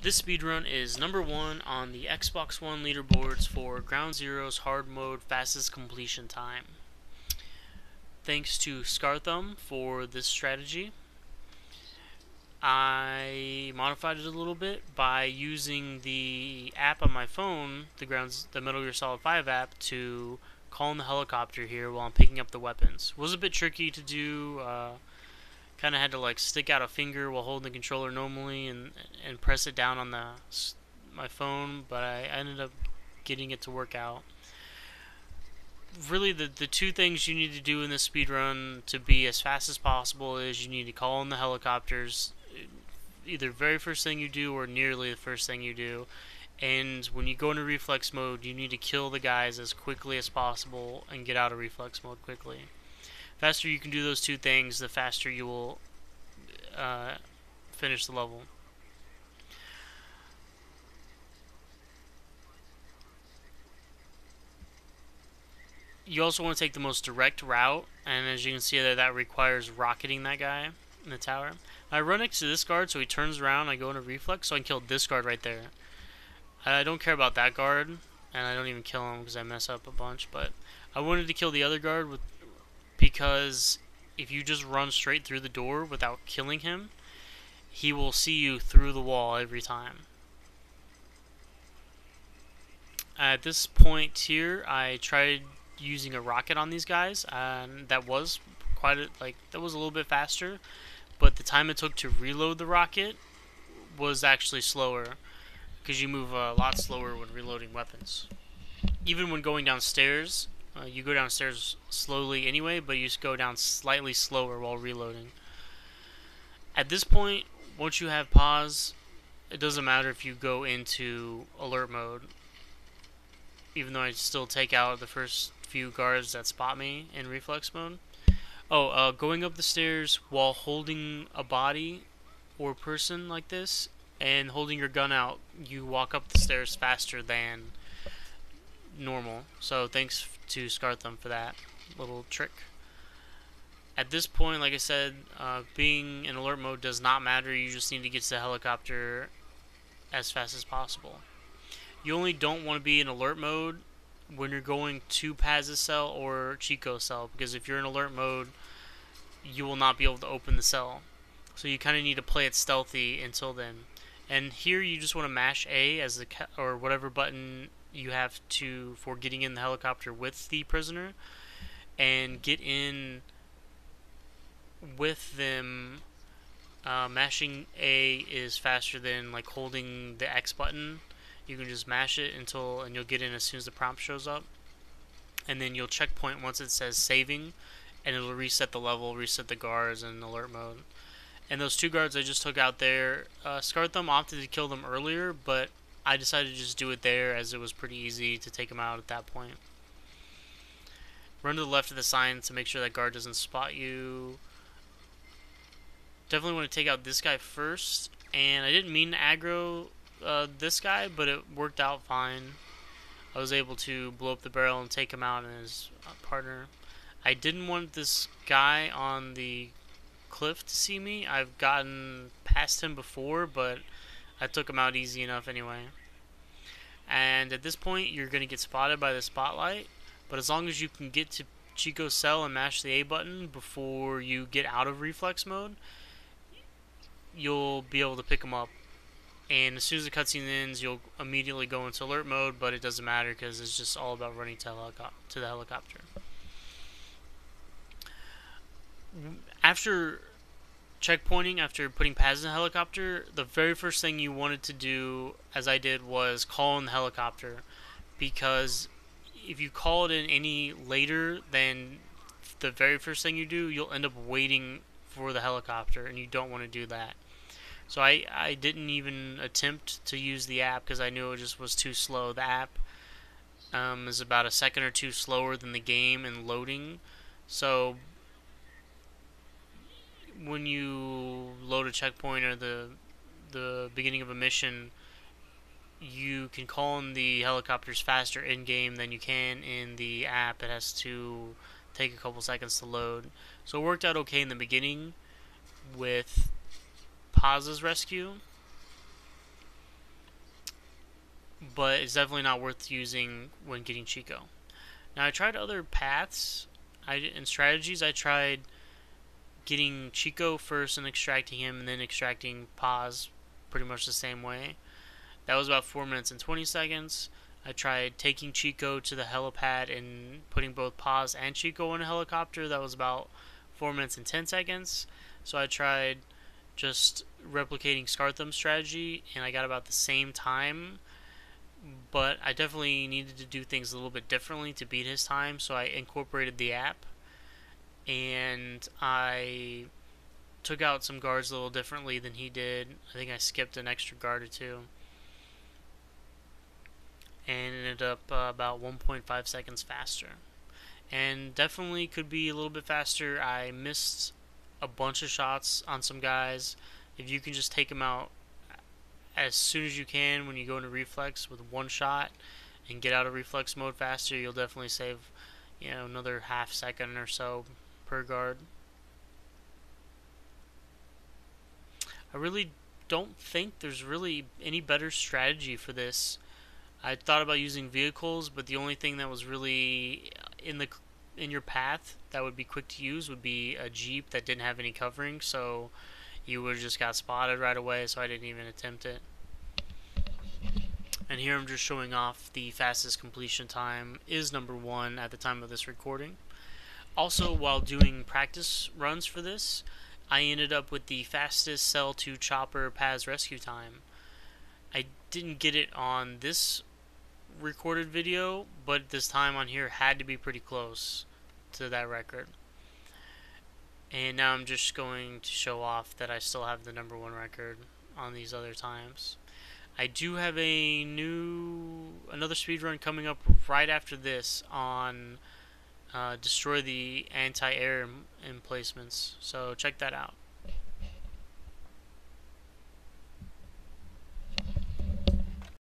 This speedrun is #1 on the Xbox One leaderboards for Ground Zero's hard mode fastest completion time. Thanks to Scarthumb for this strategy. I modified it a little bit by using the app on my phone, the Metal Gear Solid 5 app, to call in the helicopter here while I'm picking up the weapons. It was a bit tricky to do. Kind of had to like stick out a finger while holding the controller normally and press it down on my phone, but I ended up getting it to work out. Really, the two things you need to do in this speedrun to be as fast as possible is you need to call in the helicopters, either very first thing you do or nearly the first thing you do. And when you go into reflex mode, you need to kill the guys as quickly as possible and get out of reflex mode quickly. Faster you can do those two things, the faster you will finish the level. You also want to take the most direct route, and as you can see there, that requires rocketing that guy in the tower. I run next to this guard, so he turns around, I go into reflex, so I can kill this guard right there. I don't care about that guard, and I don't even kill him because I mess up a bunch, but I wanted to kill the other guard because if you just run straight through the door without killing him, he will see you through the wall every time. At this point here, I tried using a rocket on these guys, and that was that was a little bit faster, but the time it took to reload the rocket was actually slower because you move a lot slower when reloading weapons. Even when going downstairs, you go downstairs slowly anyway, but you just go down slightly slower while reloading. At this point, once you have pause, it doesn't matter if you go into alert mode. Even though I still take out the first few guards that spot me in reflex mode. Going up the stairs while holding a body or person like this and holding your gun out, you walk up the stairs faster than normal. So thanks to Scarthumb for that little trick. At this point, like I said, being in alert mode does not matter. You just need to get to the helicopter as fast as possible. You only don't want to be in alert mode when you're going to Paz's cell or Chico's cell, because if you're in alert mode, you will not be able to open the cell. So you kind of need to play it stealthy until then. And here you just want to mash A as or whatever button you have for getting in the helicopter with the prisoner, and get in with them. Mashing A is faster than like holding the X button. You can just mash it and you'll get in as soon as the prompt shows up, and then you'll checkpoint once it says saving, and it'll reset the level, reset the guards in alert mode. And those two guards I just took out there, Scarthumb opted to kill them earlier, but I decided to just do it there as it was pretty easy to take them out at that point. Run to the left of the sign to make sure that guard doesn't spot you. Definitely want to take out this guy first, and I didn't mean to aggro this guy, but it worked out fine. I was able to blow up the barrel and take him out and his partner. I didn't want this guy on the cliff to see me. I've gotten past him before, but I took him out easy enough anyway. And at this point, you're going to get spotted by the spotlight, but as long as you can get to Chico's cell and mash the A button before you get out of reflex mode, you'll be able to pick him up. And as soon as the cutscene ends, you'll immediately go into alert mode, but it doesn't matter because it's just all about running to the helicopter. After checkpointing, after putting Paz in the helicopter, the very first thing you wanted to do, as I did, was call in the helicopter. Because if you call it in any later than the very first thing you do, you'll end up waiting for the helicopter, and you don't want to do that. So I didn't even attempt to use the app because I knew it just was too slow. The app is about a second or two slower than the game in loading. So when you load a checkpoint or the beginning of a mission, you can call in the helicopters faster in game than you can in the app. It has to take a couple seconds to load. So it worked out okay in the beginning with Paz's rescue. but it's definitely not worth using when getting Chico. Now I tried other paths and strategies. I tried getting Chico first and extracting him, and then extracting Paz pretty much the same way. That was about 4 minutes and 20 seconds. I tried taking Chico to the helipad and putting both Paz and Chico in a helicopter. That was about 4 minutes and 10 seconds. So I tried just replicating Scartham's strategy, and I got about the same time. But I definitely needed to do things a little bit differently to beat his time, so I incorporated the app. And I took out some guards a little differently than he did. I think I skipped an extra guard or two. And ended up about 1.5 seconds faster. And definitely could be a little bit faster. I missed a bunch of shots on some guys. If you can just take them out as soon as you can when you go into reflex with one shot and get out of reflex mode faster, you'll definitely save, another half second or so per guard. I really don't think there's really any better strategy for this. I thought about using vehicles, but the only thing that was really in your path that would be quick to use would be a Jeep that didn't have any covering, so you would have just got spotted right away, so I didn't even attempt it. And here I'm just showing off the fastest completion time is #1 at the time of this recording. Also, while doing practice runs for this, I ended up with the fastest Cell 2 Chopper Paz rescue time. I didn't get it on this recorded video, but this time on here had to be pretty close to that record. And now I'm just going to show off that I still have the #1 record on these other times. I do have another speedrun coming up right after this on destroy the anti-air emplacements, so check that out.